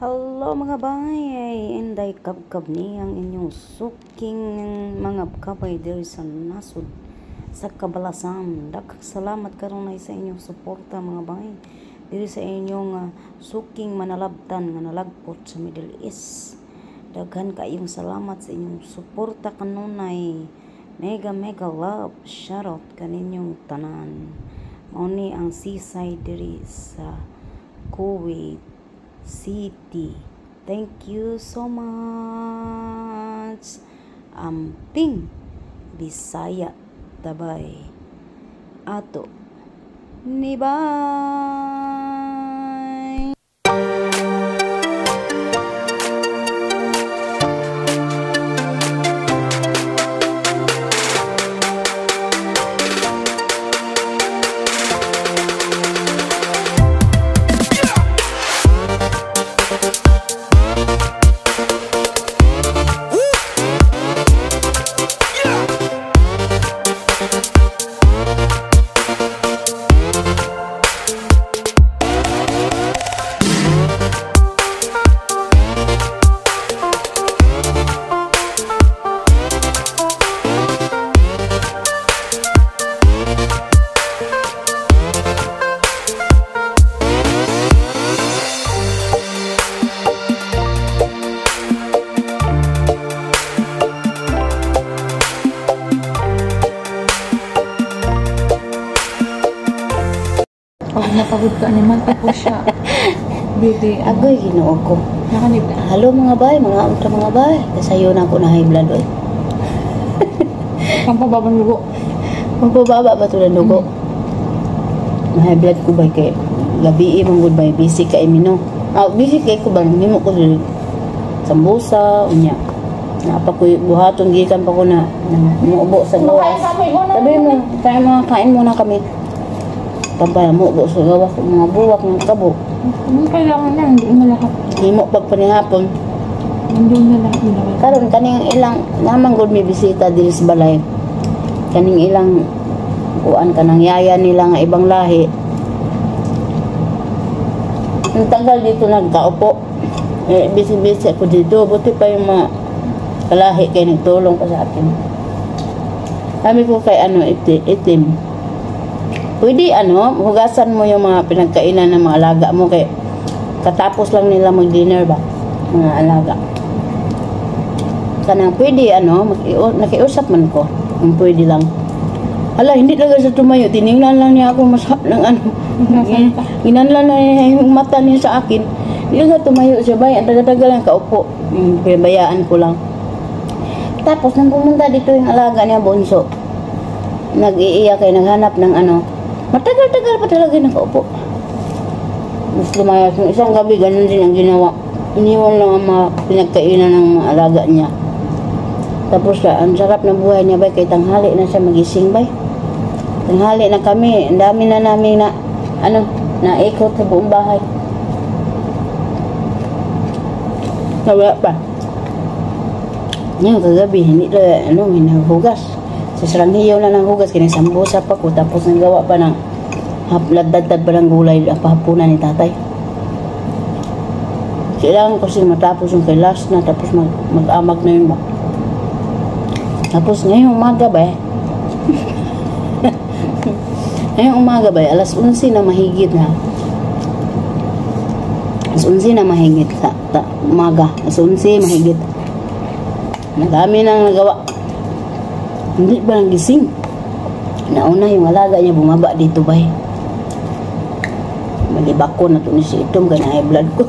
Hello mga bay, inday kabkab ni ang inyong suking mga kabay diri sa nasud sa Kabalasan. Daghang salamat karon ay sa inyong suporta mga bay diri sa inyong suking manalabtan nga nalagpot sa Middle East. Daghan kaayong salamat sa inyong suporta kanunay. Mega love, shoutout kaninyong tanan. Mao ni ang seaside diri sa Kuwait City. Thank you so much. Amping Bisaya tabay ato ni bye. Pag napagod ka naman, tapos siya. Beauty. Agoy Ginoo ko. Nakanib na. Hello mga bay, mga bay. Kasayo na ako na high blood oy. Pampababang lugo. Magpababa ba ito ng dugo? High blood ko ba kay gabi mong good bay busy kay mino. Busy kay ko bang mimo ko dili. Sambusa unya. Napa ko buhaton gikan pa ko na muubo sa gawas. Sabi mo, tayo mga kain muna kami. Pampaya mo sa gawas mga buwak ng kabo. Kailangan na, hindi na lahat. Himo pag panihapon. Nandun na lahat nila. Karon kaning ilang naman gud may bisita diri sa balay. Kaning ilang kuan kanang yaya nila nga ibang lahi. Ang tagal dito nagkaupo. Busy ako dito. Buti pa yung mga kalahi kay nagtulong pa sa akin. Kami ko kay itim. Pwede hugasan mo yung mga pinagkainan ng mga alaga mo kay katapos lang nila mag-dinner ba mga alaga. Kanang pwede nakiusap man ko kung pwede lang. Hala, hindi talaga sa tumayo. Tiningnan lang niya ako masahap ng ginanlan na niya yung mata niya sa akin. Hindi nga tumayo siya ba? Ang taga-taga lang kaupo. Pinabayaan ko lang. Tapos nang pumunta dito yung alaga niya, bunso. Nag-iiyak kay naghanap ng matagal-tagal pa talaga nakaupo. Mas lumayas. Isang gabi, ganun din ang ginawa. Iniwan lang ang mga pinagkainan ng mga alaga niya. Tapos ang sarap ng buhay niya ba, kay tanghali na siya magising ba. Tanghali na kami, ang dami na namin naikot sa buong bahay. Nawala pa. Ngayon kagabi, hindi hinahugas. Sa saranghiyaw na ng hugas, kinasambusa pa ko, tapos nagawa pa ng hapladad pa ng gulay ang pahapunan ni tatay. Kailangan ko siya matapos yung kay last na, tapos mag-amag na yun ba. Tapos ngayong umaga ba ngayong umaga ba, alas 11 na mahigit na. Alas 11 na mahigit umaga. Alas 11 mahigit. Madami nang nagawa. Hindi ba nang gising? Nauna yung alaga niya bumaba dito ba. Malibako na ito ni si Itom kaya high blood ko.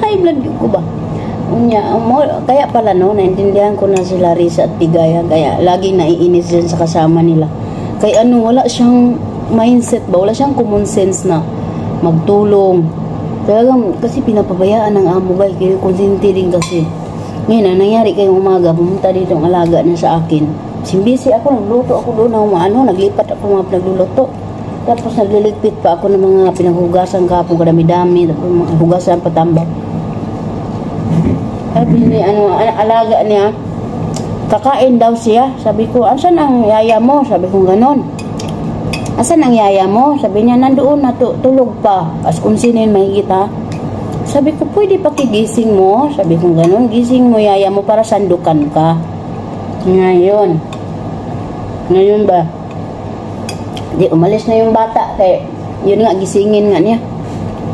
High blood ko ba? Kaya pala naintindihan ko na si Larissa at Tigaya, kaya laging naiinis din sa kasama nila. Kaya wala siyang mindset ba? Wala siyang common sense na magtulong. Kaya kasi pinapabayaan ng amo ba? Kaya konsinti din kasi. Ngayon, ang nangyari kayong umaga, pumunta dito ang alaga niya sa akin. Simbisi ako, nagluto ako doon ng naglipat ako mga pinagluluto. Tapos nagliligpit pa ako ng mga pinaghugasan kapong kadami-dami, tapos mga hugasan patambak. Sabi ni alaga niya, kakain daw siya. Sabi ko, asan ang yaya mo? Sabi ko ganon. Asan ang yaya mo? Sabi niya, nandoon na, tulog pa. As kung sino yung mahigit ha. Sabi ko, pwede pakigising mo? Sabi ko, ganun, gising mo yaya mo para sandukan ka. Ngayon ba? Di, umalis na yung bata. Kaya, yun nga, gisingin nga niya.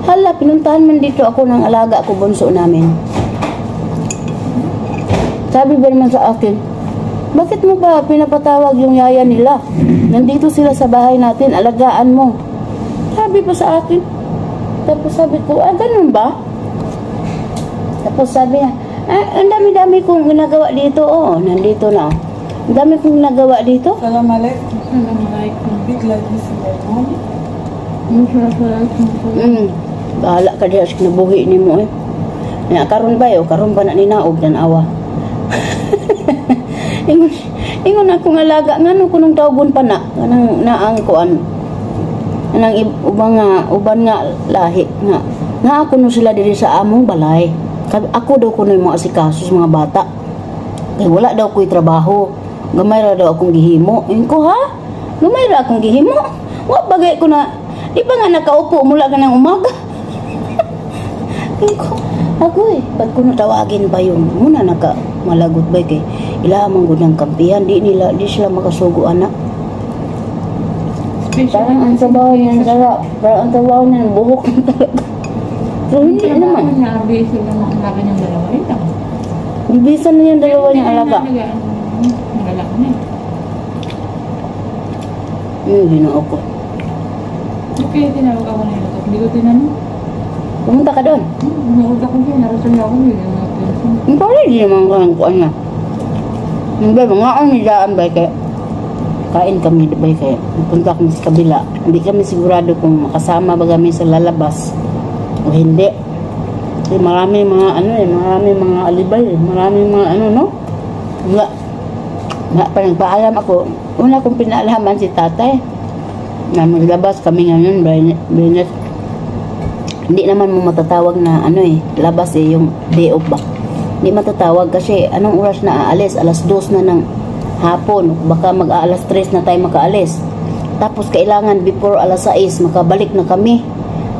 Hala, pinuntahan man dito ako ng alaga ko, bunso namin. Sabi ba naman sa akin, bakit mo ba pinapatawag yung yaya nila? Nandito sila sa bahay natin, alagaan mo. Sabi pa sa akin. Tapos sabi ko, ganun ba? Tapos sabi niya, ang dami-dami kong ginagawa dito. Oo, nandito na. Ang dami kong ginagawa dito. Assalamualaikum. Assalamualaikum. Bigla di sila mo. Bahala ka diya sa kinabuhi ni mo eh. Karon ba yun? Karon ba na ninaog ng awa? Ingon akong alaga nga nung kunong tawgon pa na kanang naang kuan anang uban nga lahi nga ako no sila diri sa among balay. Ako daw kuno yung mga asikaso sa mga bata kay wala daw ko'y trabaho, gamay ra daw akong gihimo. Inko ha, gamay ra akong gihimo, wa bagay ko na di ba nga nakaupo mula ka ng umaga. Inko ako ba't ko natawagin ba yun? Muna malagot ba kay ilamang gudang kampihan, di sila makasugo anak. Parang ang trabaho niya sarap, parang ang trabaho niya buhok na talaga. Pero hindi naman. Nabisi lang ang alaga niyang dalawa ito. Ibisan na yung dalawa niyang alaga. Nagalak na Ginoo ko. Okay, tinawag ako na ito. Hindi ko tinanong. Pumunta ka doon. Nanood ako siya, narasan niya ako yun. Ang pala di naman ko ang kuan niya. Hindi ba, mga ang nidaan ba kaya kain kami ba kaya punta kami sa kabila. Hindi kami sigurado kung makasama ba kami sa lalabas o hindi. Kasi marami mga marami mga alibay, marami mga no? Nga pa nagpaalam ako. Una kong pinaalaman si tatay na maglabas kami ngayon, Benet. Hindi naman mo matatawag na labas yung day off ba. Hindi matatawag kasi anong oras na aalis? Alas 2 na ng hapon. Baka mag-aalas 3 na tayo makaalis. Tapos kailangan before alas 6 makabalik na kami.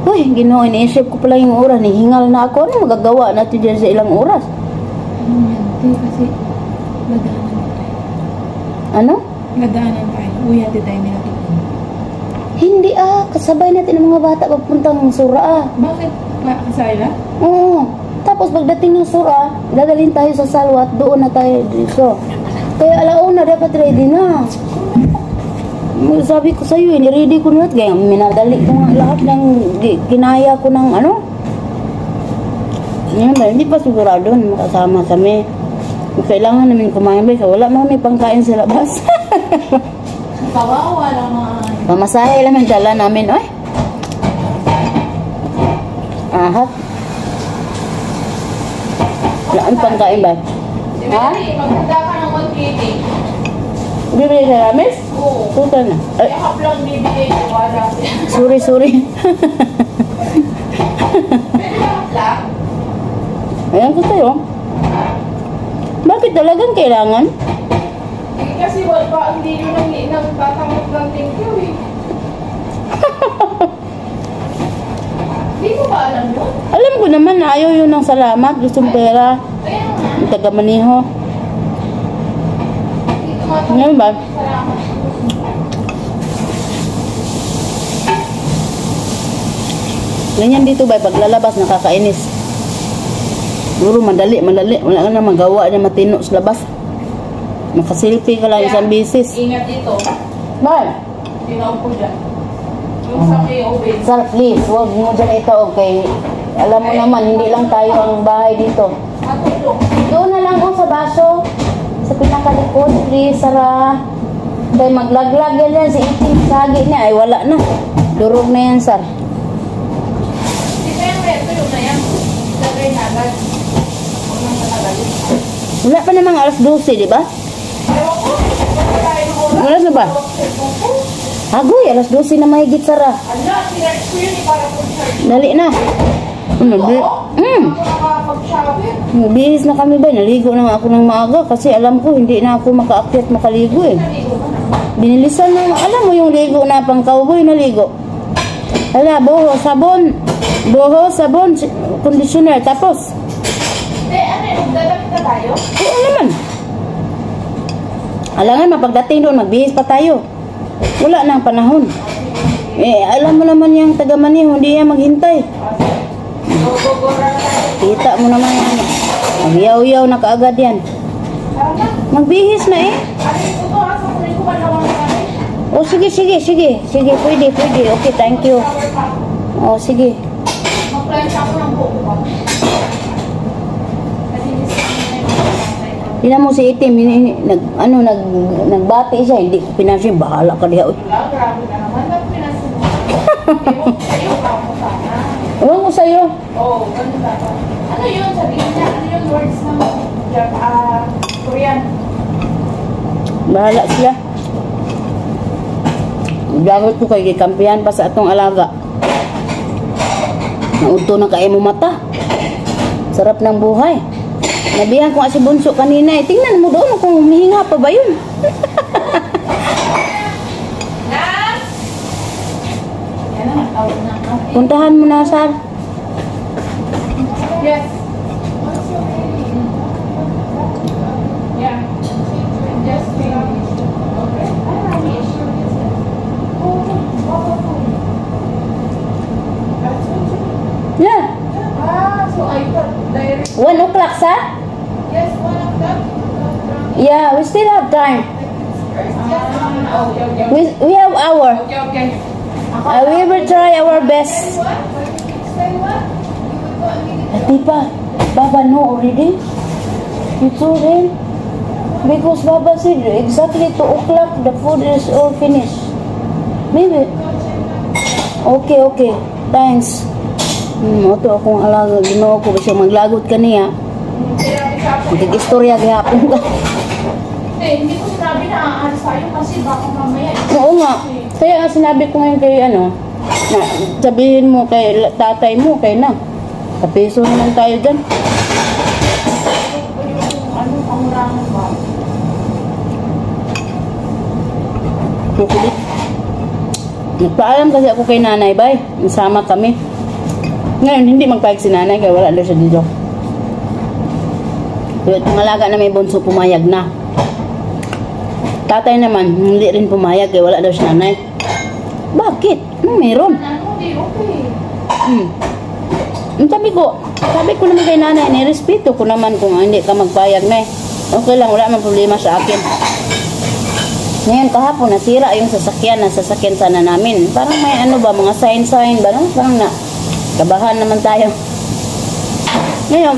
Uy, Ginoo, iniisip ko pala yung oras. Nihingal na ako. Ano magagawa natin dyan sa ilang oras? Kasi gadaanan tayo. Ano? Gadaanan tayo. Uy, hati tayo nila. Hindi kasabay natin ang mga bata papuntang Sura Bakit? Kasaya? Oo. Tapos pagdating ng Sura, dadalhin tayo sa Salwa at doon na tayo dito. Kaya alauna dapat ready na. Sabi ko sa iyo, ni-ready ko na. Kaya minadali ko nga lahat ng kinaya ko ng Yan ba, hindi pa sigurado na makasama kami. Kailangan namin kumain ba? Wala naman may pangkain sa labas. Kawawa lang mga Mamasahe lang ang dala namin, oy. Ahat. Wala ang pangkain ba? Ha? Magpunta ka ng 180. Bibili ka rames? Oo. Tuta na. Ay, Yakap lang bibigay ko. Wala. sorry. Pwede yakap lang? Ayan ko sa'yo. Bakit talagang kailangan? Kasi wala pa ang dito ng tatanggap ng thank you eh. Hindi mo ba alam yun? Alam ko naman na ayaw yun ng salamat. Gustong pera. Kaya nga. Ang taga-maniho. Dito nga Ngayon ba? salamat. Ganyan dito ba? Paglalabas, nakakainis. Siguro madali. Wala ka na magawa na matino sa labas. Makasilpi ka lang isang bisis. Ingat dito. Mal, Tinaw ko dyan. Yung sa KOB. sir, please, huwag mo dyan ito, okay? Alam mo naman, hindi lang tayo ang bahay dito. Matulog. Doon na lang sa baso. Sa pinakalikod, please, Sara. Kaya maglaglag yan si iting sagi niya. Ay, wala na. Durog na yan, sir. Di ba yung reto yun na yan? Lagay na agad. Huwag nang nakagali. Wala pa namang alas 12, di ba? Ewan ko. Huwag tayo ng oras. Alas na ba? Agoy, alas 12 na mahigit, Sara. Ala, sinerge ko yun eh para kung charge. Dali na. Ako nakapag-shower. Bihis na kami ba? Naligo na nga ako ng maaga kasi alam ko hindi na ako makaakyat makaligo eh. Naligo ka na. Binilisan na, alam mo yung ligo na pang cowboy na ligo. Hala, buho, sabon, conditioner, tapos. Ano yun? Dadapit na tayo? Oo naman. Alangan, mapagdating doon, magbihis pa tayo. Wala na ang panahon. Alam mo naman yung taga-Maniho, hindi yan maghintay. Kita mo naman yan. Magyaw-yaw na kaagad yan. Magbihis na eh. Oh, sige. Pwede. Okay, thank you. Oh, sige. Mag-plancha ako ng buko ko. Tingnan mo si Itim, nagbati siya, hindi ko pinansin, bahala ka diha. Wala, grabe na naman. Ba't pinasunan? Ayaw ka mo sana. Ewan ko sa'yo. Oo, ganun dapat. Ano yun? Sabihin niya, ano yung words ng Korean? Bahala sila. Dagot ko kay kampihan pa sa atong alaga. Naudto na kay mo mata. Sarap ng buhay. Nabihan ko si Bunso kanina eh. Tingnan mo doon kung humihinga pa ba yun. Yan naman, tawag na. Puntahan mo na, Sar. Yes. Yeah. Just okay. Yeah. So I thought direct. 1 o'clock, Sar? Yes, 1 o'clock. Yeah, we still have time. Okay. We have hour. Okay. We will try our best. What? Explain what? Di ba? Baba know already? You told him? Because Baba said exactly 2 o'clock the food is all finished. Maybe. Okay. Thanks. Ito akong alaga. Ginoo ko ba siya maglagot ka niya? Mag-istorya gihapon ka. Hindi ko sinabi na aalis tayo kasi baka mamaya. Oo nga. Kaya nga sinabi ko ngayon kay na sabihin mo kay tatay mo, kay na. Kapiso naman tayo dyan. Ano pangurangan ba? Kukulit. Nagpaalam kasi ako kay nanay, bay. Nasama kami. Ngayon, hindi magpahig si nanay kaya wala daw siya dito. Pero itong alaga na may bunso, pumayag na. Tatay naman, hindi rin pumayag kaya wala daw si nanay. Bakit? Ano meron? Ano, di okay. Sabi ko naman kay nanay, nirespeto ko naman kung hindi ka magpayag na eh. Okay lang, wala man problema sa akin. Ngayon kahapon, nasira yung sasakyan sana namin. Parang may ano ba, mga sign ba, no? Parang kabahan naman tayo. Ngayon,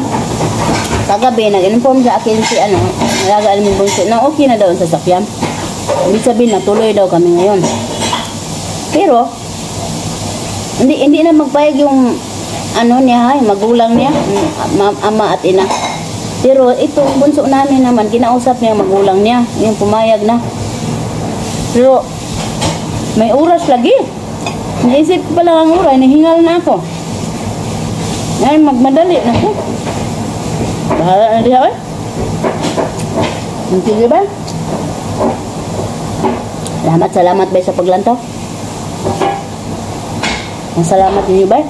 kagabi, nag-inform sa akin si nalaga alam yung bunso, na okay na daw ang sasakyan. Ibig sabihin, natuloy daw kami ngayon. Pero, hindi na magpayag yung magulang niya, ama at ina. Pero itong bunso namin naman, kinausap niya magulang niya, yung pumayag na. Pero, may oras lagi. Naisip pa lang ang oras, nahingal na ako. Ngayon, magmadali na ako. Bahala na diha, eh. Sige ba? Salamat ba sa paglantaw? Salamat ninyo ba?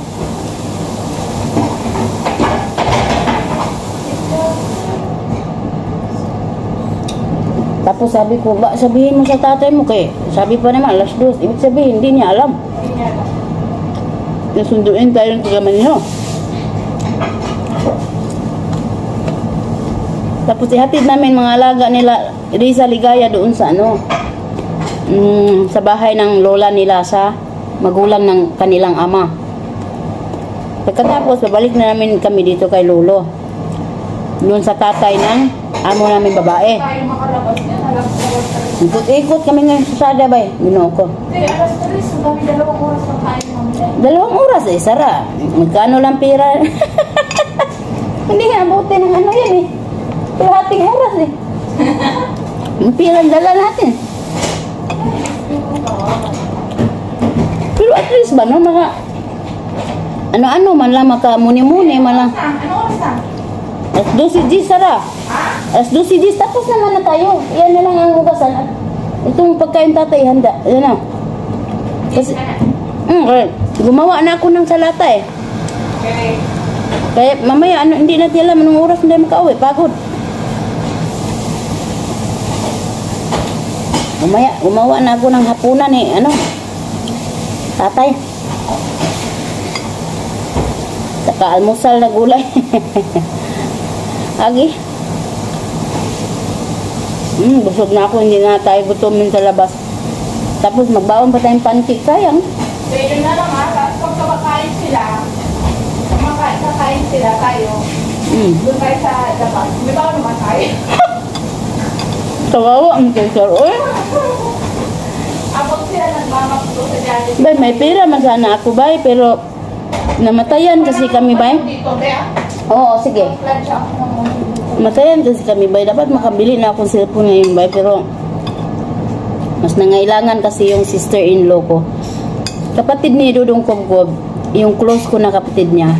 Tapos sabi ko, sabihin mo sa tatay mo kay sabi pa naman, 2:00. Ibig sabihin, hindi niya alam. Nasunduin tayo ng taga-Maniho. Tapos ihatid namin mga alaga nila, Riza Ligaya doon sa sa bahay ng lola nila sa magulang ng kanilang ama. Pagkatapos, babalik na namin kami dito kay lolo. Doon sa tatay ng amo namin babae. Tayo makalabas niya, Ikot kami ngayon sa sada ba eh. Ginoo ko. Hindi, alas 3, so kami 2 oras na tayo mamili. 2 oras eh, Sara. Magkano lang pira? Hindi nga, abuti ng yan eh. Hating oras eh. Yung pira dala natin. Pero at least ba, no? Ano man lang, makamuni-muni man lang. Ano oras na? As 12 Gs, Sara. As 12 Gs, tapos naman na tayo. Yan na lang ang hugasan. Itong pagkain tatay, handa. Yan na. Kasi, gumawa na ako ng salata eh. Okay. Kaya mamaya, hindi natin alam anong oras hindi makauwi. Pagod. Mamaya, gumawa na ako ng hapunan eh. Tatay. Saka almusal na gulay. Agi. Busog na ako. Hindi na tayo gutumin sa labas. Tapos magbaon pa tayong pancake. Sayang. So, yun na lang ha. Pag kumakain sila, kakain sila tayo. Doon tayo sa labas. May baon naman tayo. Kawawa ang kesar. Uy. Abot sila nagmamakto sa dati. Bay, may pera man sana ako, bay. Pero namatayan kasi kami, bay. Dito, Bea. Oo, sige. Lunch ako naman. Matayan kasi kami, bay. Dapat makabili na akong cellphone ngayon, bay. Pero mas nangailangan kasi yung sister-in-law ko. Kapatid ni Dudong Kobkob, yung close ko na kapatid niya.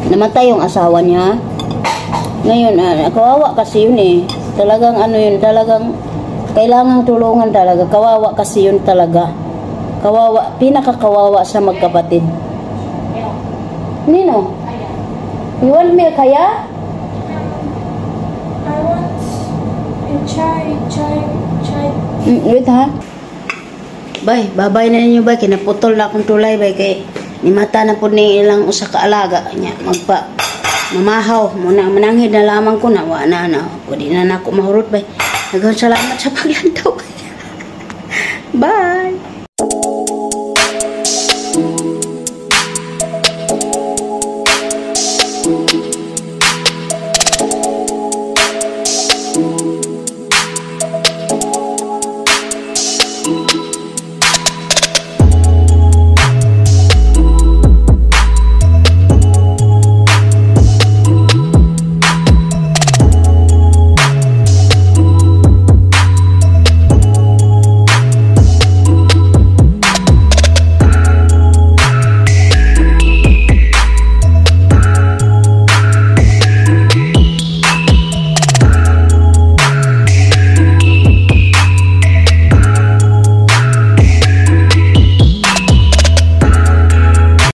Namatay yung asawa niya. Ngayon, kawawa kasi yun eh. Talagang talagang kailangang tulungan talaga. Kawawa kasi yun talaga. Kawawa, pinakakawawa sa magkapatid. Nino? You want milk kaya? I want a chai. Wait ha? Bay, babay na ninyo bay. Kinaputol na akong tulay bay. Kay nimata na po ni ilang usa ka alaga. Magpa mamahaw. Mananghid na lamang ko na. Wala na. Pwede na ako mahurot bay. Salamat sa paglantaw. Bye!